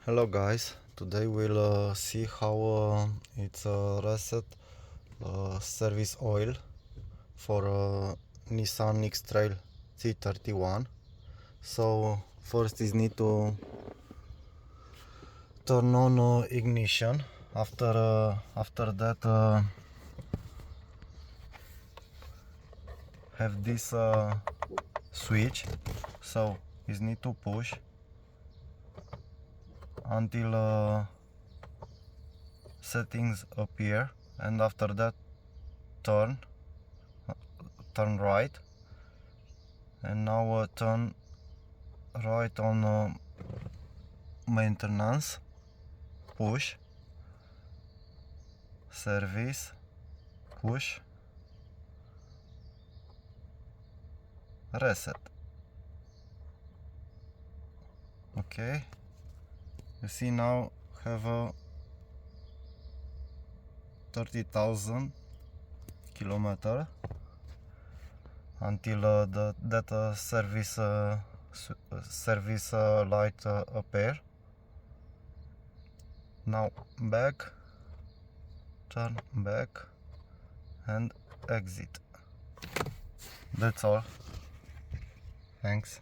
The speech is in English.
Hello guys, today we'll see how it's reset service oil for Nissan X Trail T31. So first is need to turn on ignition. After that have this switch, so is need to push until settings appear, and after that turn right, and now turn right on maintenance, push, service, push, reset. Okay, you see now have a 30,000 kilometer until that service light appear. Now back, turn back and exit. That's all. Thanks.